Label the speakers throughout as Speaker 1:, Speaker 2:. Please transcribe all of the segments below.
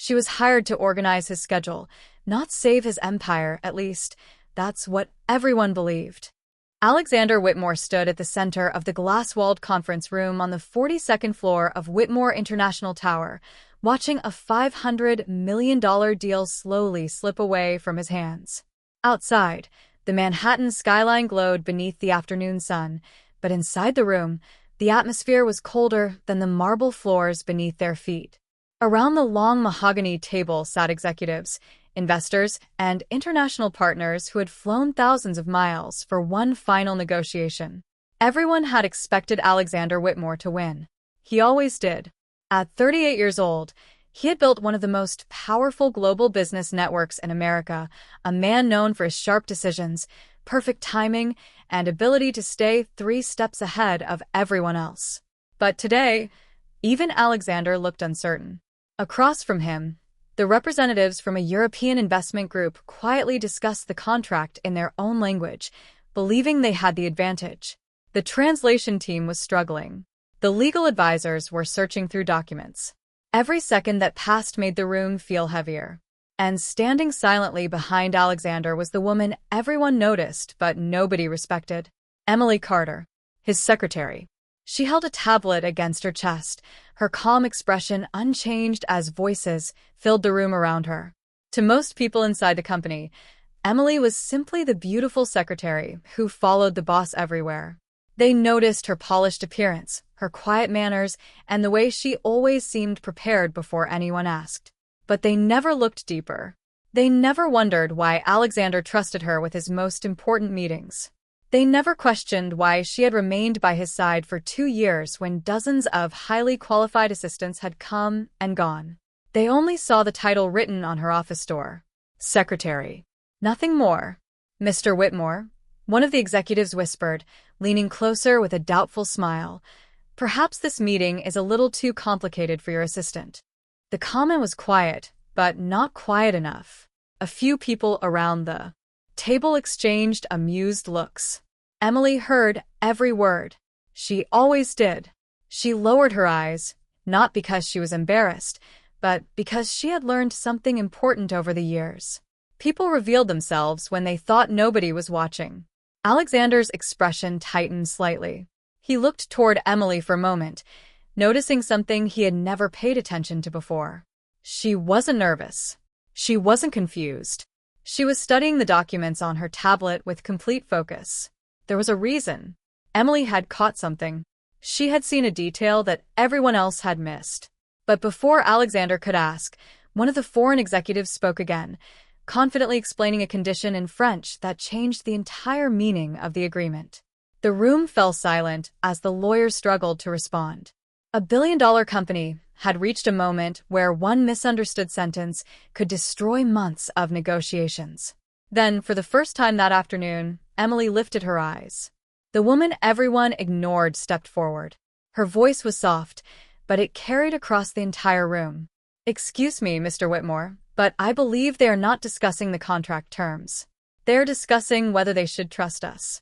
Speaker 1: She was hired to organize his schedule, not save his empire, at least. That's what everyone believed. Alexander Whitmore stood at the center of the glass-walled conference room on the 42nd floor of Whitmore International Tower, watching a $500 million deal slowly slip away from his hands. Outside, the Manhattan skyline glowed beneath the afternoon sun, but inside the room, the atmosphere was colder than the marble floors beneath their feet. Around the long mahogany table sat executives, investors, and international partners who had flown thousands of miles for one final negotiation. Everyone had expected Alexander Whitmore to win. He always did. At 38 years old, he had built one of the most powerful global business networks in America, a man known for his sharp decisions, perfect timing, and ability to stay 3 steps ahead of everyone else. But today, even Alexander looked uncertain. Across from him, the representatives from a European investment group quietly discussed the contract in their own language, believing they had the advantage. The translation team was struggling. The legal advisors were searching through documents. Every second that passed made the room feel heavier. And standing silently behind Alexander was the woman everyone noticed but nobody respected. Emily Carter, his secretary. She held a tablet against her chest, her calm expression unchanged as voices filled the room around her. To most people inside the company, Emily was simply the beautiful secretary who followed the boss everywhere. They noticed her polished appearance, her quiet manners, and the way she always seemed prepared before anyone asked. But they never looked deeper. They never wondered why Alexander trusted her with his most important meetings. They never questioned why she had remained by his side for 2 years when dozens of highly qualified assistants had come and gone. They only saw the title written on her office door. Secretary. Nothing more. Mr. Whitmore, one of the executives whispered, leaning closer with a doubtful smile. Perhaps this meeting is a little too complicated for your assistant. The comment was quiet, but not quiet enough. A few people around the table exchanged amused looks. Emily heard every word. She always did. She lowered her eyes, not because she was embarrassed, but because she had learned something important over the years. People revealed themselves when they thought nobody was watching. Alexander's expression tightened slightly. He looked toward Emily for a moment, noticing something he had never paid attention to before. She wasn't nervous. She wasn't confused. She was studying the documents on her tablet with complete focus. There was a reason. Emily had caught something. She had seen a detail that everyone else had missed. But before Alexander could ask, one of the foreign executives spoke again, confidently explaining a condition in French that changed the entire meaning of the agreement. The room fell silent as the lawyers struggled to respond. A billion-dollar company had reached a moment where one misunderstood sentence could destroy months of negotiations. Then, for the first time that afternoon, Emily lifted her eyes. The woman everyone ignored stepped forward. Her voice was soft, but it carried across the entire room. "Excuse me, Mr. Whitmore, but I believe they are not discussing the contract terms. They're discussing whether they should trust us."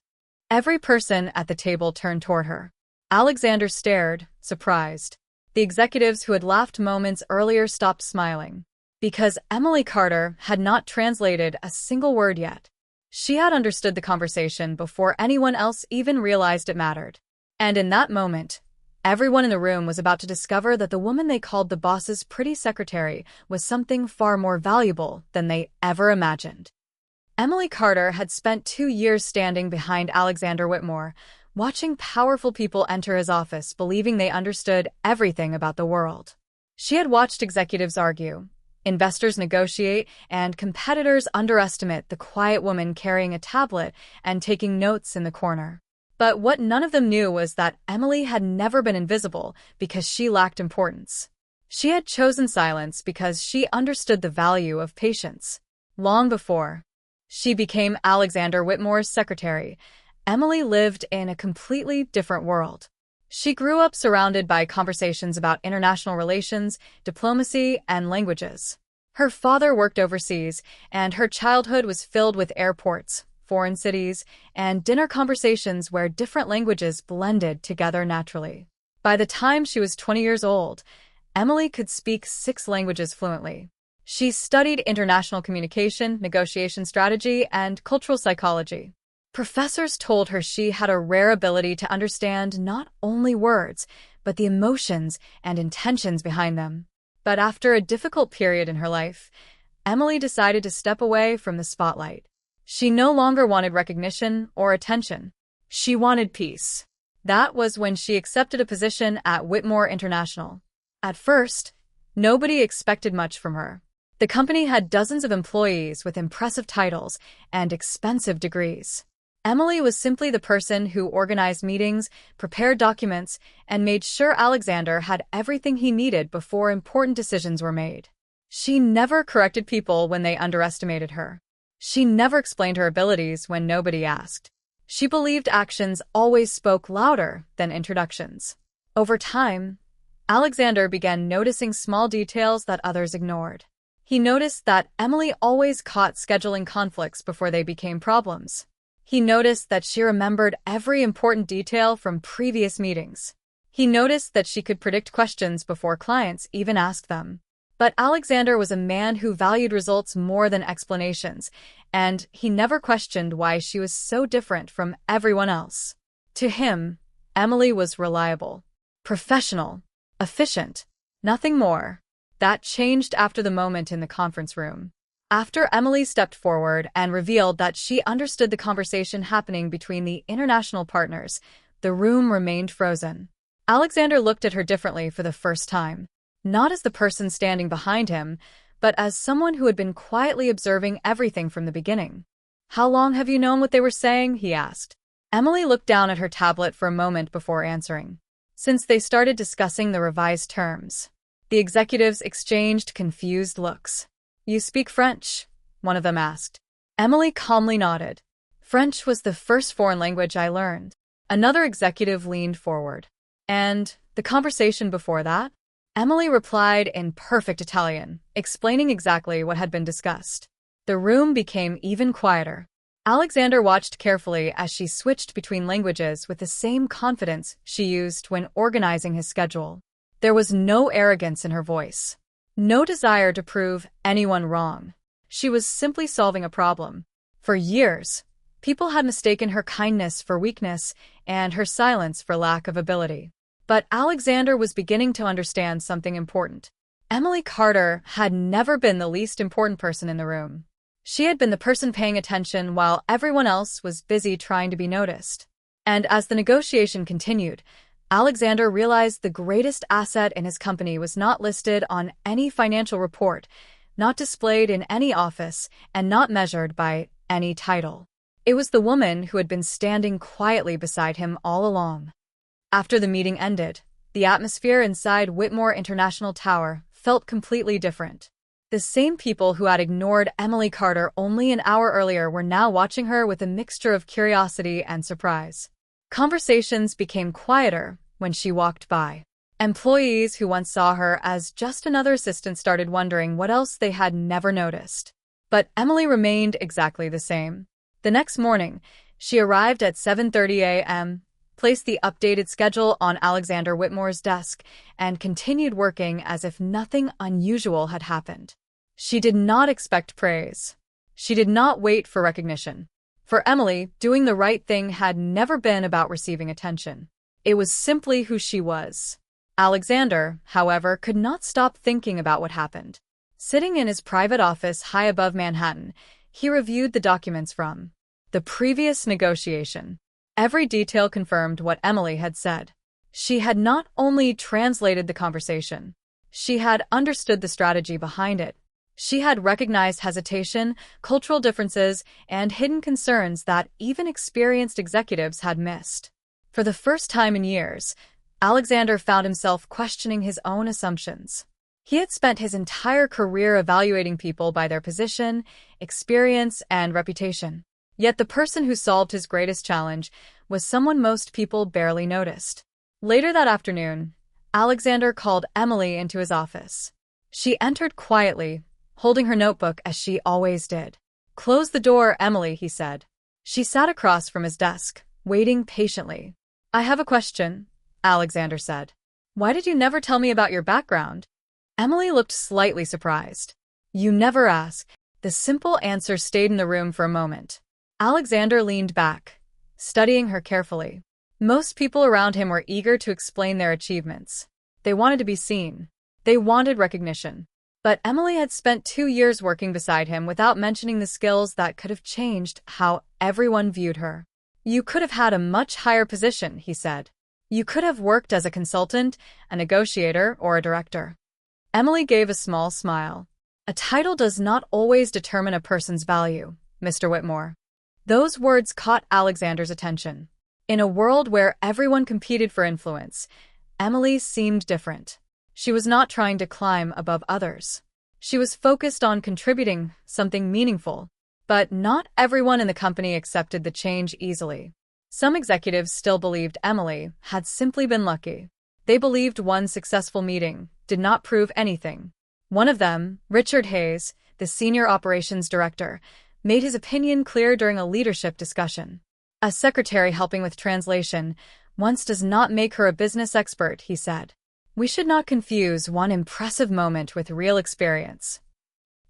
Speaker 1: Every person at the table turned toward her. Alexander stared, surprised. The executives who had laughed moments earlier stopped smiling. Because Emily Carter had not translated a single word yet. She had understood the conversation before anyone else even realized it mattered. And in that moment, everyone in the room was about to discover that the woman they called the boss's pretty secretary was something far more valuable than they ever imagined. Emily Carter had spent 2 years standing behind Alexander Whitmore, watching powerful people enter his office believing they understood everything about the world. She had watched executives argue, investors negotiate, and competitors underestimate the quiet woman carrying a tablet and taking notes in the corner. But what none of them knew was that Emily had never been invisible because she lacked importance. She had chosen silence because she understood the value of patience. Long before she became Alexander Whitmore's secretary, Emily lived in a completely different world. She grew up surrounded by conversations about international relations, diplomacy, and languages. Her father worked overseas, and her childhood was filled with airports, foreign cities, and dinner conversations where different languages blended together naturally. By the time she was 20 years old, Emily could speak 6 languages fluently. She studied international communication, negotiation strategy, and cultural psychology. Professors told her she had a rare ability to understand not only words, but the emotions and intentions behind them. But after a difficult period in her life, Emily decided to step away from the spotlight. She no longer wanted recognition or attention. She wanted peace. That was when she accepted a position at Whitmore International. At first, nobody expected much from her. The company had dozens of employees with impressive titles and expensive degrees. Emily was simply the person who organized meetings, prepared documents, and made sure Alexander had everything he needed before important decisions were made. She never corrected people when they underestimated her. She never explained her abilities when nobody asked. She believed actions always spoke louder than introductions. Over time, Alexander began noticing small details that others ignored. He noticed that Emily always caught scheduling conflicts before they became problems. He noticed that she remembered every important detail from previous meetings. He noticed that she could predict questions before clients even asked them. But Alexander was a man who valued results more than explanations, and he never questioned why she was so different from everyone else. To him, Emily was reliable, professional, efficient, nothing more. That changed after the moment in the conference room. After Emily stepped forward and revealed that she understood the conversation happening between the international partners, the room remained frozen. Alexander looked at her differently for the first time. Not as the person standing behind him, but as someone who had been quietly observing everything from the beginning. "How long have you known what they were saying?" he asked. Emily looked down at her tablet for a moment before answering. "Since they started discussing the revised terms." The executives exchanged confused looks. "You speak French?" one of them asked. Emily calmly nodded. "French was the first foreign language I learned." Another executive leaned forward. "And the conversation before that?" Emily replied in perfect Italian, explaining exactly what had been discussed. The room became even quieter. Alexander watched carefully as she switched between languages with the same confidence she used when organizing his schedule. There was no arrogance in her voice, no desire to prove anyone wrong. She was simply solving a problem. For years, people had mistaken her kindness for weakness and her silence for lack of ability. But Alexander was beginning to understand something important. Emily Carter had never been the least important person in the room. She had been the person paying attention while everyone else was busy trying to be noticed. And as the negotiation continued, Alexander realized the greatest asset in his company was not listed on any financial report, not displayed in any office, and not measured by any title. It was the woman who had been standing quietly beside him all along. After the meeting ended, the atmosphere inside Whitmore International Tower felt completely different. The same people who had ignored Emily Carter only an hour earlier were now watching her with a mixture of curiosity and surprise. Conversations became quieter when she walked by. Employees who once saw her as just another assistant started wondering what else they had never noticed. But Emily remained exactly the same. The next morning, she arrived at 7:30 a.m., placed the updated schedule on Alexander Whitmore's desk, and continued working as if nothing unusual had happened. She did not expect praise. She did not wait for recognition. For Emily, doing the right thing had never been about receiving attention. It was simply who she was. Alexander, however, could not stop thinking about what happened. Sitting in his private office high above Manhattan, he reviewed the documents from the previous negotiation. Every detail confirmed what Emily had said. She had not only translated the conversation, she had understood the strategy behind it. She had recognized hesitation, cultural differences, and hidden concerns that even experienced executives had missed. For the first time in years, Alexander found himself questioning his own assumptions. He had spent his entire career evaluating people by their position, experience, and reputation. Yet the person who solved his greatest challenge was someone most people barely noticed. Later that afternoon, Alexander called Emily into his office. She entered quietly, holding her notebook as she always did. "Close the door, Emily," he said. She sat across from his desk, waiting patiently. "I have a question," Alexander said. Why did you never tell me about your background? Emily looked slightly surprised. You never ask. The simple answer stayed in the room for a moment. Alexander leaned back, studying her carefully. Most people around him were eager to explain their achievements. They wanted to be seen. They wanted recognition. But Emily had spent 2 years working beside him without mentioning the skills that could have changed how everyone viewed her. You could have had a much higher position, he said. You could have worked as a consultant, a negotiator, or a director. Emily gave a small smile. A title does not always determine a person's value, Mr. Whitmore. Those words caught Alexander's attention. In a world where everyone competed for influence, Emily seemed different. She was not trying to climb above others. She was focused on contributing something meaningful. But not everyone in the company accepted the change easily. Some executives still believed Emily had simply been lucky. They believed one successful meeting did not prove anything. One of them, Richard Hayes, the senior operations director, made his opinion clear during a leadership discussion. A secretary helping with translation once does not make her a business expert, he said. We should not confuse one impressive moment with real experience.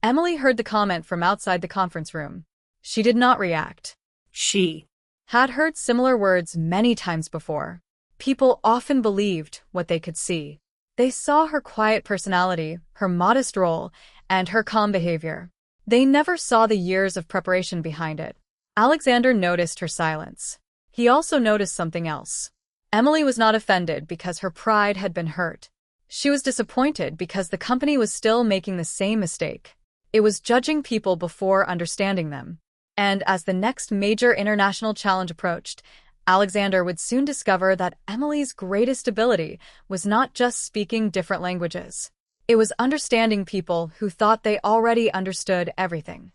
Speaker 1: Emily heard the comment from outside the conference room. She did not react. She had heard similar words many times before. People often believed what they could see. They saw her quiet personality, her modest role, and her calm behavior. They never saw the years of preparation behind it. Alexander noticed her silence. He also noticed something else. Emily was not offended because her pride had been hurt. She was disappointed because the company was still making the same mistake. It was judging people before understanding them. And as the next major international challenge approached, Alexander would soon discover that Emily's greatest ability was not just speaking different languages. It was understanding people who thought they already understood everything.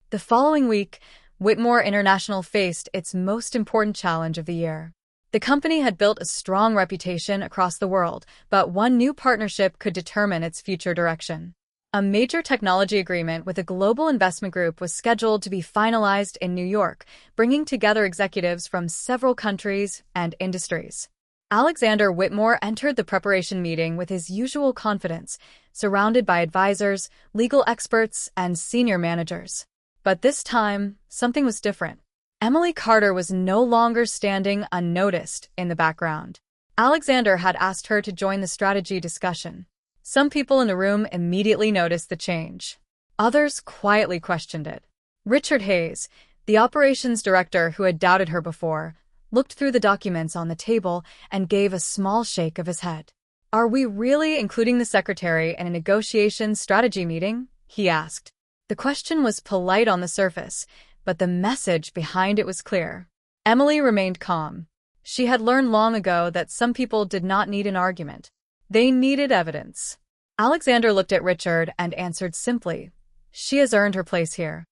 Speaker 1: The following week, Whitmore International faced its most important challenge of the year. The company had built a strong reputation across the world, but one new partnership could determine its future direction. A major technology agreement with a global investment group was scheduled to be finalized in New York, bringing together executives from several countries and industries. Alexander Whitmore entered the preparation meeting with his usual confidence, surrounded by advisors, legal experts, and senior managers. But this time, something was different. Emily Carter was no longer standing unnoticed in the background. Alexander had asked her to join the strategy discussion. Some people in the room immediately noticed the change. Others quietly questioned it. Richard Hayes, the operations director who had doubted her before, looked through the documents on the table and gave a small shake of his head. Are we really including the secretary in a negotiation strategy meeting? He asked. The question was polite on the surface, but the message behind it was clear. Emily remained calm. She had learned long ago that some people did not need an argument. They needed evidence. Alexander looked at Richard and answered simply, "She has earned her place here."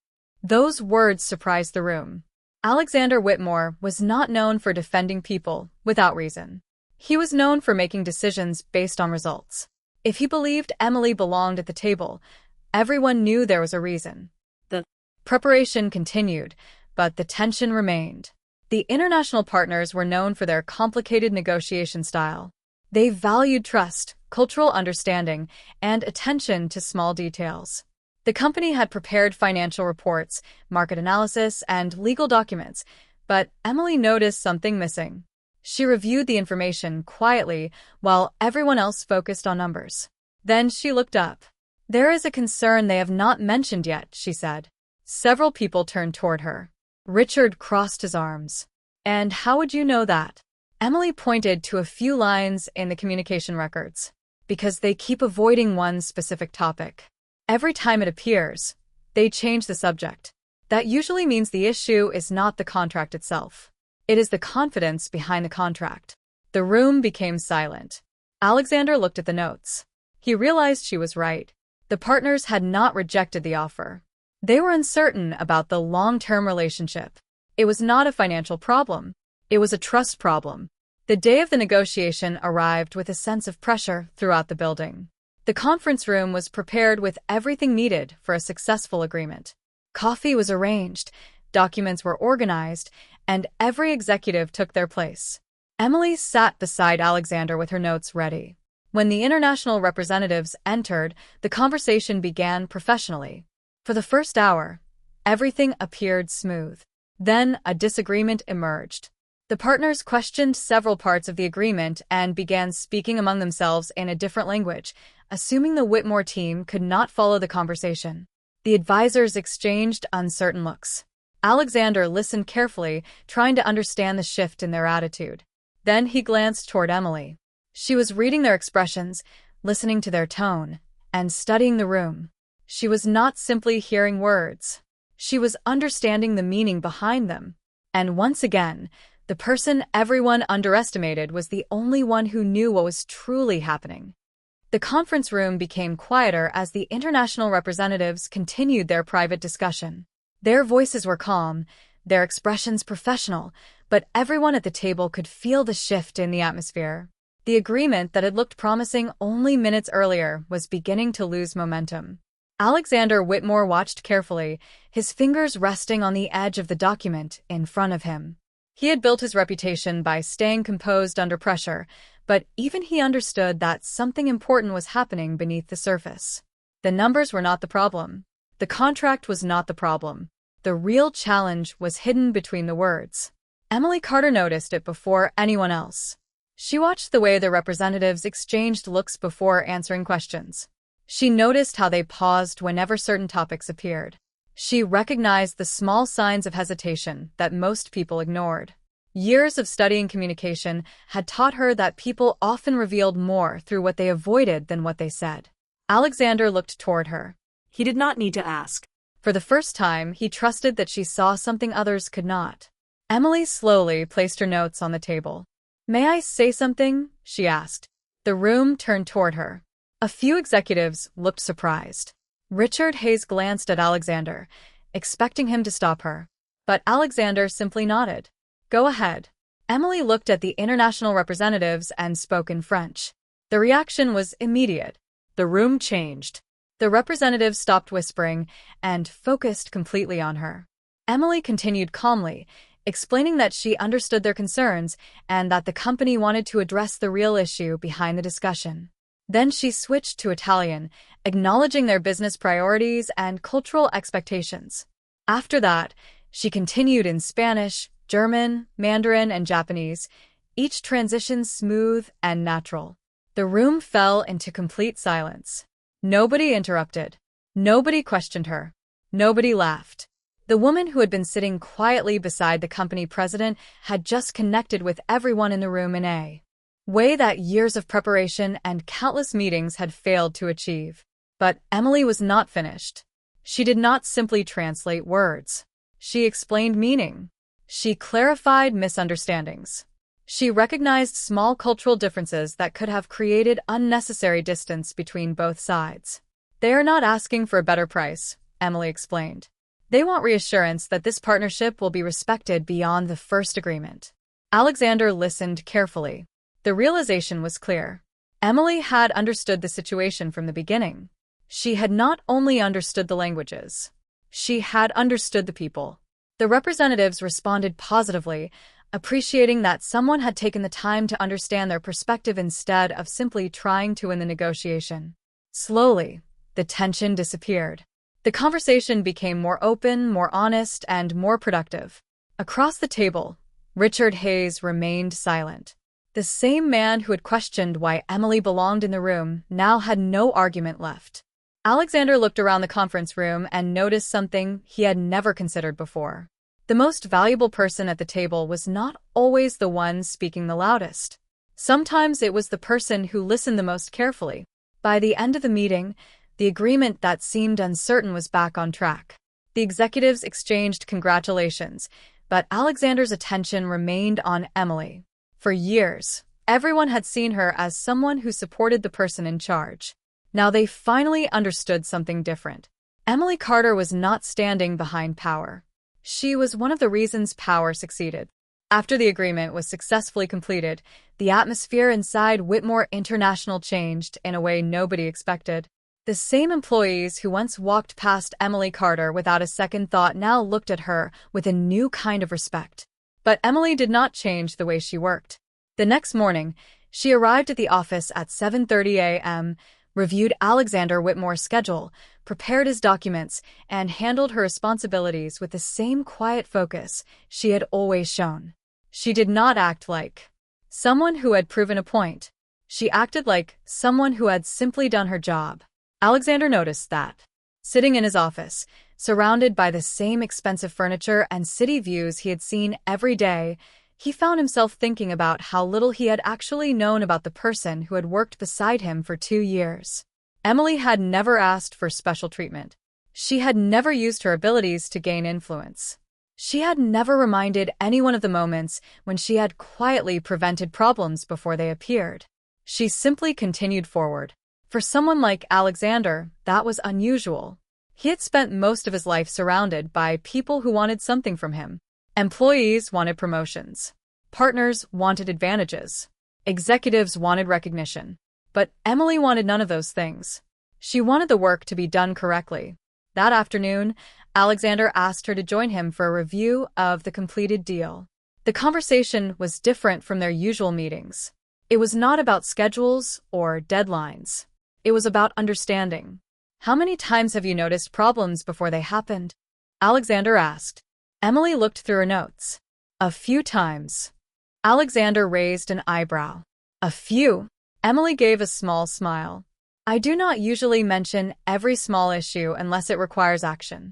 Speaker 1: Those words surprised the room. Alexander Whitmore was not known for defending people without reason. He was known for making decisions based on results. If he believed Emily belonged at the table, everyone knew there was a reason. The preparation continued, but the tension remained. The international partners were known for their complicated negotiation style. They valued trust, cultural understanding, and attention to small details. The company had prepared financial reports, market analysis, and legal documents, but Emily noticed something missing. She reviewed the information quietly while everyone else focused on numbers. Then she looked up. "There is a concern they have not mentioned yet," she said. Several people turned toward her. Richard crossed his arms. "And how would you know that?" Emily pointed to a few lines in the communication records. "Because they keep avoiding one specific topic. Every time it appears, they change the subject. That usually means the issue is not the contract itself. It is the confidence behind the contract." The room became silent. Alexander looked at the notes. He realized she was right. The partners had not rejected the offer. They were uncertain about the long-term relationship. It was not a financial problem. It was a trust problem. The day of the negotiation arrived with a sense of pressure throughout the building. The conference room was prepared with everything needed for a successful agreement. Coffee was arranged, documents were organized, and every executive took their place. Emily sat beside Alexander with her notes ready. When the international representatives entered, the conversation began professionally. For the first hour, everything appeared smooth. Then a disagreement emerged. The partners questioned several parts of the agreement and began speaking among themselves in a different language, assuming the Whitmore team could not follow the conversation. The advisors exchanged uncertain looks. Alexander listened carefully, trying to understand the shift in their attitude. Then he glanced toward Emily. She was reading their expressions, listening to their tone, and studying the room. She was not simply hearing words. She was understanding the meaning behind them. And once again, the person everyone underestimated was the only one who knew what was truly happening. The conference room became quieter as the international representatives continued their private discussion. Their voices were calm, their expressions professional, but everyone at the table could feel the shift in the atmosphere. The agreement that had looked promising only minutes earlier was beginning to lose momentum. Alexander Whitmore watched carefully, his fingers resting on the edge of the document in front of him. He had built his reputation by staying composed under pressure, but even he understood that something important was happening beneath the surface. The numbers were not the problem. The contract was not the problem. The real challenge was hidden between the words. Emily Carter noticed it before anyone else. She watched the way the representatives exchanged looks before answering questions. She noticed how they paused whenever certain topics appeared. She recognized the small signs of hesitation that most people ignored. Years of studying communication had taught her that people often revealed more through what they avoided than what they said. Alexander looked toward her.
Speaker 2: He did not need to ask.
Speaker 1: For the first time, he trusted that she saw something others could not. Emily slowly placed her notes on the table. "May I say something?" she asked. The room turned toward her. A few executives looked surprised. Richard Hayes glanced at Alexander, expecting him to stop her. But Alexander simply nodded. "Go ahead." Emily looked at the international representatives and spoke in French. The reaction was immediate. The room changed. The representatives stopped whispering and focused completely on her. Emily continued calmly, explaining that she understood their concerns and that the company wanted to address the real issue behind the discussion. Then she switched to Italian, acknowledging their business priorities and cultural expectations. After that, she continued in Spanish, German, Mandarin, and Japanese, each transition smooth and natural. The room fell into complete silence. Nobody interrupted. Nobody questioned her. Nobody laughed. The woman who had been sitting quietly beside the company president had just connected with everyone in the room in a way that years of preparation and countless meetings had failed to achieve. But Emily was not finished. She did not simply translate words. She explained meaning. She clarified misunderstandings. She recognized small cultural differences that could have created unnecessary distance between both sides. "They are not asking for a better price," Emily explained. "They want reassurance that this partnership will be respected beyond the first agreement." Alexander listened carefully. The realization was clear. Emily had understood the situation from the beginning. She had not only understood the languages. She had understood the people. The representatives responded positively, appreciating that someone had taken the time to understand their perspective instead of simply trying to win the negotiation. Slowly, the tension disappeared. The conversation became more open, more honest, and more productive. Across the table, Richard Hayes remained silent. The same man who had questioned why Emily belonged in the room now had no argument left. Alexander looked around the conference room and noticed something he had never considered before. The most valuable person at the table was not always the one speaking the loudest. Sometimes it was the person who listened the most carefully. By the end of the meeting, the agreement that seemed uncertain was back on track. The executives exchanged congratulations, but Alexander's attention remained on Emily. For years, everyone had seen her as someone who supported the person in charge. Now they finally understood something different. Emily Carter was not standing behind power. She was one of the reasons power succeeded. After the agreement was successfully completed, the atmosphere inside Whitmore International changed in a way nobody expected. The same employees who once walked past Emily Carter without a second thought now looked at her with a new kind of respect. But Emily did not change the way she worked. The next morning, she arrived at the office at 7:30 a.m., reviewed Alexander Whitmore's schedule, prepared his documents, and handled her responsibilities with the same quiet focus she had always shown. She did not act like someone who had proven a point. She acted like someone who had simply done her job. Alexander noticed that, sitting in his office, surrounded by the same expensive furniture and city views he had seen every day, he found himself thinking about how little he had actually known about the person who had worked beside him for 2 years. Emily had never asked for special treatment. She had never used her abilities to gain influence. She had never reminded anyone of the moments when she had quietly prevented problems before they appeared. She simply continued forward. For someone like Alexander, that was unusual. He had spent most of his life surrounded by people who wanted something from him. Employees wanted promotions. Partners wanted advantages. Executives wanted recognition. But Emily wanted none of those things. She wanted the work to be done correctly. That afternoon, Alexander asked her to join him for a review of the completed deal. The conversation was different from their usual meetings. It was not about schedules or deadlines. It was about understanding. "How many times have you noticed problems before they happened?" Alexander asked. Emily looked through her notes. "A few times." Alexander raised an eyebrow. "A few?" Emily gave a small smile. "I do not usually mention every small issue unless it requires action."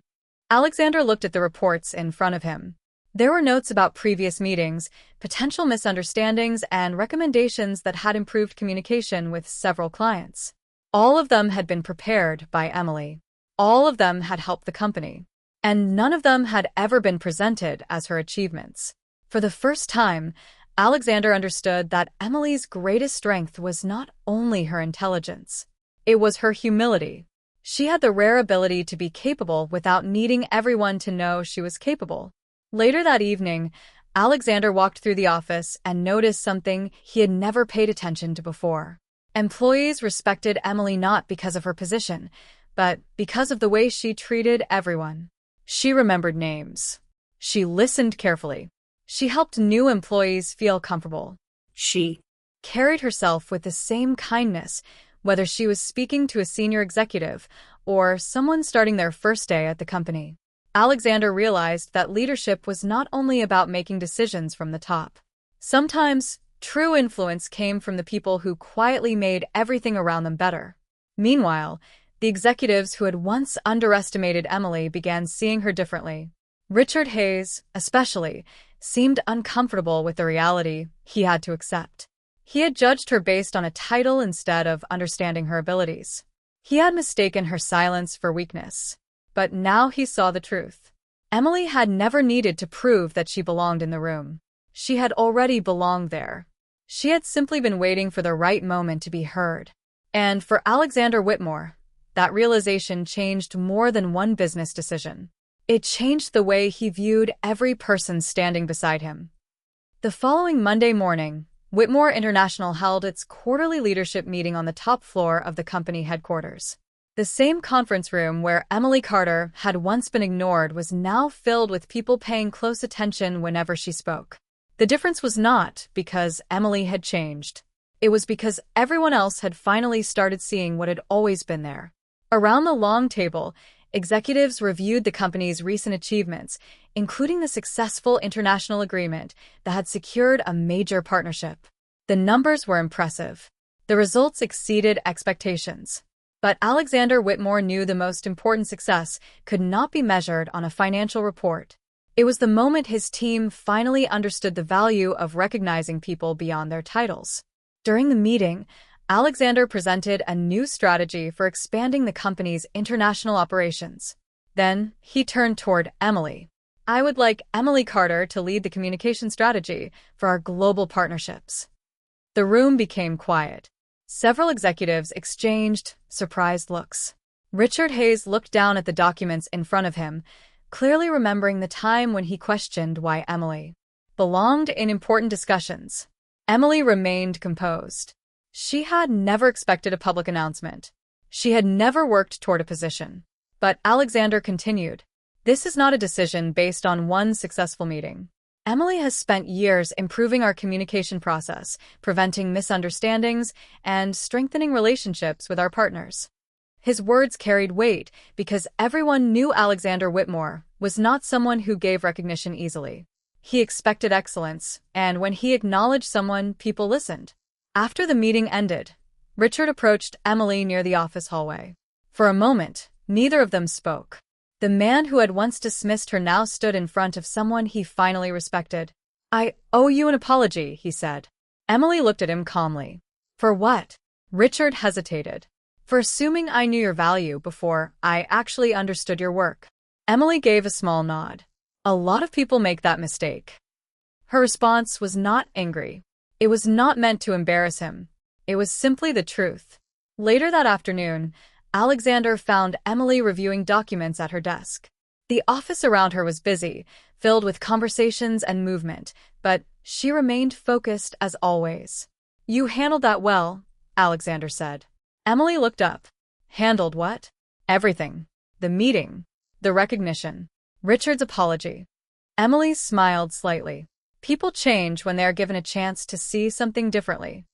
Speaker 1: Alexander looked at the reports in front of him. There were notes about previous meetings, potential misunderstandings, and recommendations that had improved communication with several clients. All of them had been prepared by Emily. All of them had helped the company. And none of them had ever been presented as her achievements. For the first time, Alexander understood that Emily's greatest strength was not only her intelligence. It was her humility. She had the rare ability to be capable without needing everyone to know she was capable. Later that evening, Alexander walked through the office and noticed something he had never paid attention to before. Employees respected Emily not because of her position, but because of the way she treated everyone. She remembered names. She listened carefully. She helped new employees feel comfortable. She carried herself with the same kindness, whether she was speaking to a senior executive or someone starting their first day at the company. Alexander realized that leadership was not only about making decisions from the top. Sometimes, true influence came from the people who quietly made everything around them better. Meanwhile, the executives who had once underestimated Emily began seeing her differently. Richard Hayes, especially, seemed uncomfortable with the reality he had to accept. He had judged her based on a title instead of understanding her abilities. He had mistaken her silence for weakness. But now he saw the truth. Emily had never needed to prove that she belonged in the room. She had already belonged there. She had simply been waiting for the right moment to be heard. And for Alexander Whitmore, that realization changed more than one business decision. It changed the way he viewed every person standing beside him. The following Monday morning, Whitmore International held its quarterly leadership meeting on the top floor of the company headquarters. The same conference room where Emily Carter had once been ignored was now filled with people paying close attention whenever she spoke. The difference was not because Emily had changed. It was because everyone else had finally started seeing what had always been there. Around the long table, executives reviewed the company's recent achievements, including the successful international agreement that had secured a major partnership. The numbers were impressive. The results exceeded expectations. But Alexander Whitmore knew the most important success could not be measured on a financial report. It was the moment his team finally understood the value of recognizing people beyond their titles. During the meeting, Alexander presented a new strategy for expanding the company's international operations. Then, he turned toward Emily. "I would like Emily Carter to lead the communication strategy for our global partnerships." The room became quiet. Several executives exchanged surprised looks. Richard Hayes looked down at the documents in front of him, clearly remembering the time when he questioned why Emily belonged in important discussions. Emily remained composed. She had never expected a public announcement. She had never worked toward a position. But Alexander continued, "This is not a decision based on one successful meeting. Emily has spent years improving our communication process, preventing misunderstandings, and strengthening relationships with our partners. His words carried weight because everyone knew Alexander Whitmore was not someone who gave recognition easily. He expected excellence, and when he acknowledged someone, people listened. After the meeting ended, Richard approached Emily near the office hallway. For a moment, neither of them spoke. The man who had once dismissed her now stood in front of someone he finally respected. "I owe you an apology," he said. Emily looked at him calmly. "For what?" Richard hesitated. "For assuming I knew your value before I actually understood your work." Emily gave a small nod. "A lot of people make that mistake." Her response was not angry. It was not meant to embarrass him. It was simply the truth. Later that afternoon, Alexander found Emily reviewing documents at her desk. The office around her was busy, filled with conversations and movement, but she remained focused as always. "You handled that well," Alexander said. Emily looked up. "Handled what?" "Everything. The meeting. The recognition. Richard's apology." Emily smiled slightly. People change when they are given a chance to see something differently.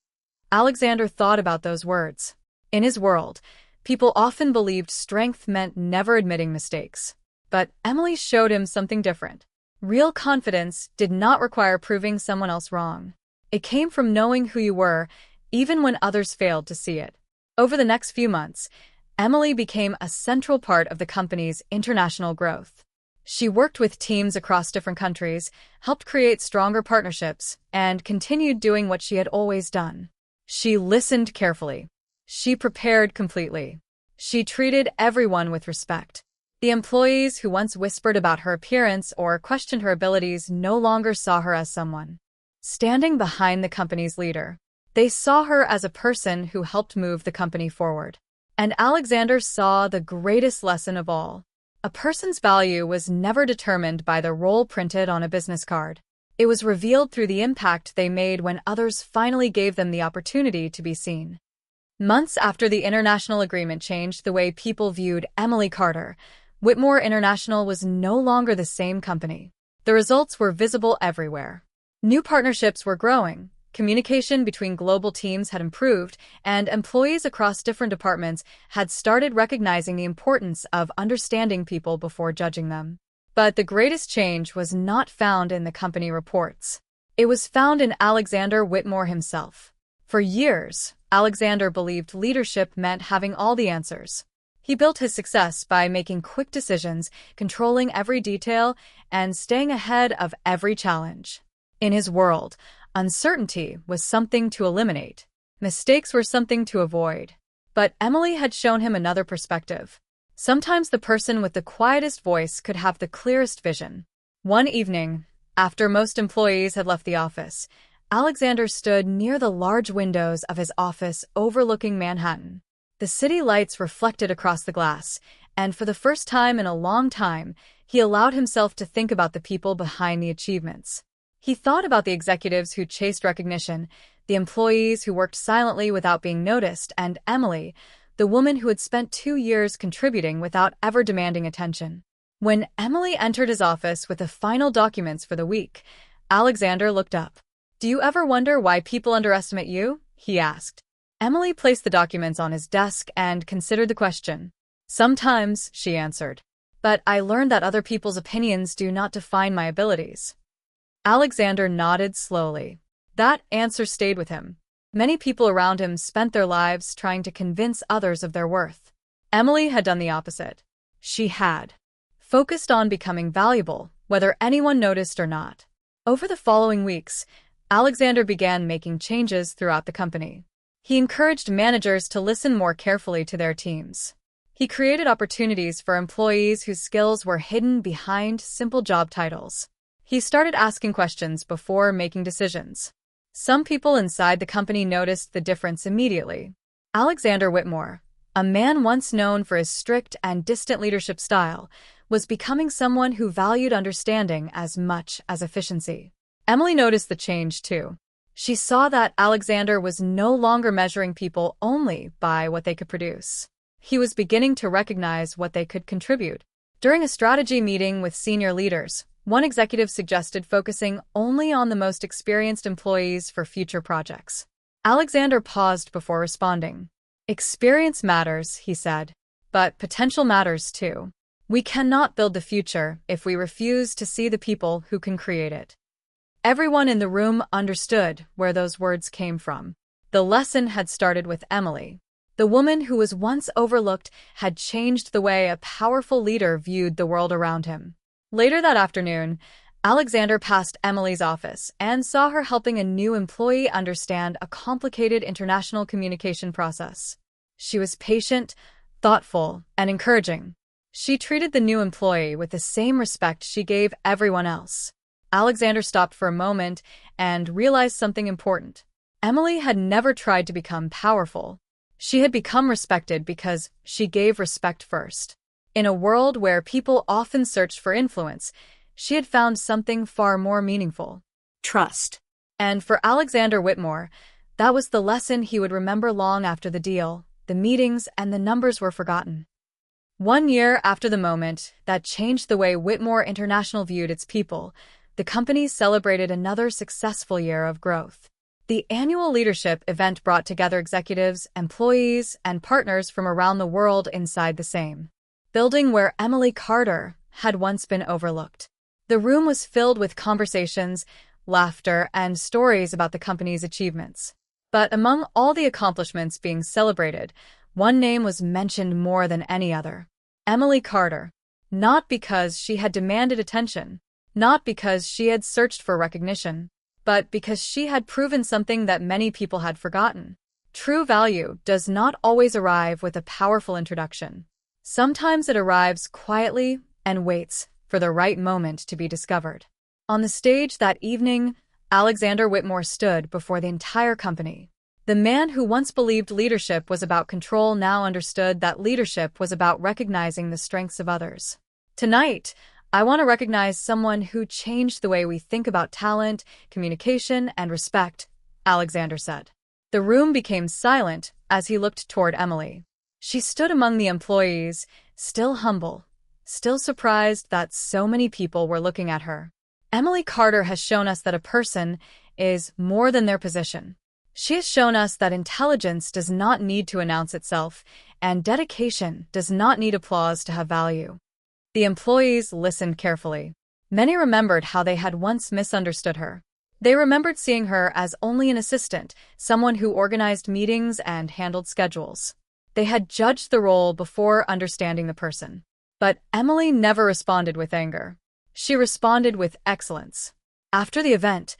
Speaker 1: Alexander thought about those words. In his world, people often believed strength meant never admitting mistakes. But Emily showed him something different. Real confidence did not require proving someone else wrong. It came from knowing who you were, even when others failed to see it. Over the next few months, Emily became a central part of the company's international growth. She worked with teams across different countries, helped create stronger partnerships, and continued doing what she had always done. She listened carefully. She prepared completely. She treated everyone with respect. The employees who once whispered about her appearance or questioned her abilities no longer saw her as someone standing behind the company's leader. They saw her as a person who helped move the company forward. And Alexander saw the greatest lesson of all. A person's value was never determined by the role printed on a business card. It was revealed through the impact they made when others finally gave them the opportunity to be seen. Months after the international agreement changed the way people viewed Emily Carter, Whitmore International was no longer the same company. The results were visible everywhere. New partnerships were growing, communication between global teams had improved, and employees across different departments had started recognizing the importance of understanding people before judging them. But the greatest change was not found in the company reports. It was found in Alexander Whitmore himself. For years, Alexander believed leadership meant having all the answers. He built his success by making quick decisions, controlling every detail, and staying ahead of every challenge. In his world, uncertainty was something to eliminate. Mistakes were something to avoid. But Emily had shown him another perspective. Sometimes the person with the quietest voice could have the clearest vision. One evening, after most employees had left the office, Alexander stood near the large windows of his office overlooking Manhattan. The city lights reflected across the glass, and for the first time in a long time, he allowed himself to think about the people behind the achievements. He thought about the executives who chased recognition, the employees who worked silently without being noticed, and Emily, the woman who had spent 2 years contributing without ever demanding attention. When Emily entered his office with the final documents for the week, Alexander looked up. "Do you ever wonder why people underestimate you?" he asked. Emily placed the documents on his desk and considered the question. "Sometimes," she answered. "But I learned that other people's opinions do not define my abilities." Alexander nodded slowly. That answer stayed with him. Many people around him spent their lives trying to convince others of their worth. Emily had done the opposite. She had focused on becoming valuable, whether anyone noticed or not. Over the following weeks, Alexander began making changes throughout the company. He encouraged managers to listen more carefully to their teams. He created opportunities for employees whose skills were hidden behind simple job titles. He started asking questions before making decisions. Some people inside the company noticed the difference immediately. Alexander Whitmore, a man once known for his strict and distant leadership style, was becoming someone who valued understanding as much as efficiency. Emily noticed the change too. She saw that Alexander was no longer measuring people only by what they could produce. He was beginning to recognize what they could contribute. During a strategy meeting with senior leaders, One executive suggested focusing only on the most experienced employees for future projects. Alexander paused before responding. Experience matters, he said, but potential matters too. We cannot build the future if we refuse to see the people who can create it. Everyone in the room understood where those words came from. The lesson had started with Emily. The woman who was once overlooked had changed the way a powerful leader viewed the world around him. Later that afternoon, Alexander passed Emily's office and saw her helping a new employee understand a complicated international communication process. She was patient, thoughtful, and encouraging. She treated the new employee with the same respect she gave everyone else. Alexander stopped for a moment and realized something important. Emily had never tried to become powerful. She had become respected because she gave respect first. In a world where people often searched for influence, she had found something far more meaningful.
Speaker 2: Trust.
Speaker 1: And for Alexander Whitmore, that was the lesson he would remember long after the deal, the meetings, and the numbers were forgotten. 1 year after the moment that changed the way Whitmore International viewed its people, the company celebrated another successful year of growth. The annual leadership event brought together executives, employees, and partners from around the world inside the same building where Emily Carter had once been overlooked. The room was filled with conversations, laughter, and stories about the company's achievements. But among all the accomplishments being celebrated, one name was mentioned more than any other. Emily Carter. Not because she had demanded attention, not because she had searched for recognition, but because she had proven something that many people had forgotten. True value does not always arrive with a powerful introduction. Sometimes it arrives quietly and waits for the right moment to be discovered. On the stage that evening, Alexander Whitmore stood before the entire company. The man who once believed leadership was about control now understood that leadership was about recognizing the strengths of others. Tonight, I want to recognize someone who changed the way we think about talent, communication, and respect, Alexander said. The room became silent as he looked toward Emily. She stood among the employees, still humble, still surprised that so many people were looking at her. Emily Carter has shown us that a person is more than their position. She has shown us that intelligence does not need to announce itself, and dedication does not need applause to have value. The employees listened carefully. Many remembered how they had once misunderstood her. They remembered seeing her as only an assistant, someone who organized meetings and handled schedules. They had judged the role before understanding the person. But Emily never responded with anger. She responded with excellence. After the event,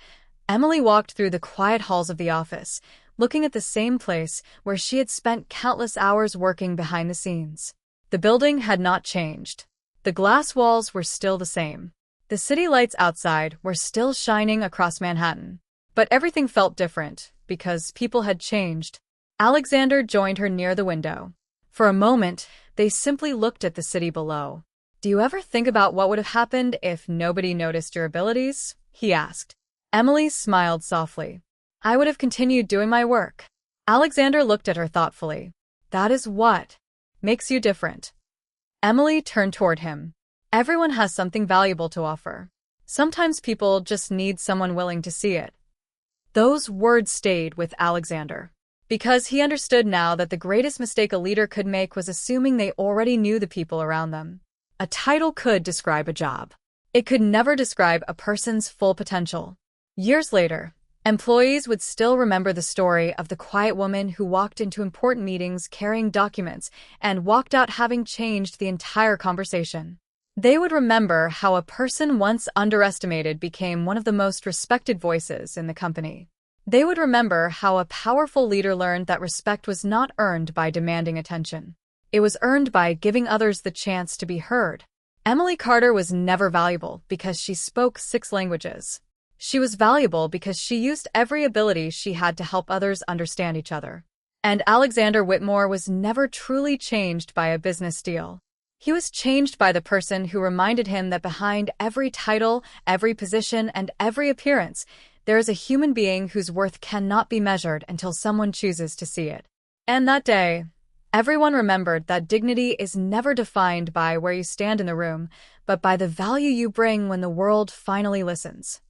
Speaker 1: Emily walked through the quiet halls of the office, looking at the same place where she had spent countless hours working behind the scenes. The building had not changed. The glass walls were still the same. The city lights outside were still shining across Manhattan. But everything felt different, because people had changed. Alexander joined her near the window. For a moment, they simply looked at the city below. "Do you ever think about what would have happened if nobody noticed your abilities?" he asked. Emily smiled softly. "I would have continued doing my work." Alexander looked at her thoughtfully. "That is what makes you different." Emily turned toward him. "Everyone has something valuable to offer. Sometimes people just need someone willing to see it." Those words stayed with Alexander, because he understood now that the greatest mistake a leader could make was assuming they already knew the people around them. A title could describe a job. It could never describe a person's full potential. Years later, employees would still remember the story of the quiet woman who walked into important meetings carrying documents and walked out having changed the entire conversation. They would remember how a person once underestimated became one of the most respected voices in the company. They would remember how a powerful leader learned that respect was not earned by demanding attention. It was earned by giving others the chance to be heard. Emily Carter was never valuable because she spoke 6 languages. She was valuable because she used every ability she had to help others understand each other. And Alexander Whitmore was never truly changed by a business deal. He was changed by the person who reminded him that behind every title, every position, and every appearance, there is a human being whose worth cannot be measured until someone chooses to see it. And that day, Everyone remembered that dignity is never defined by where you stand in the room, but by the value you bring when the world finally listens.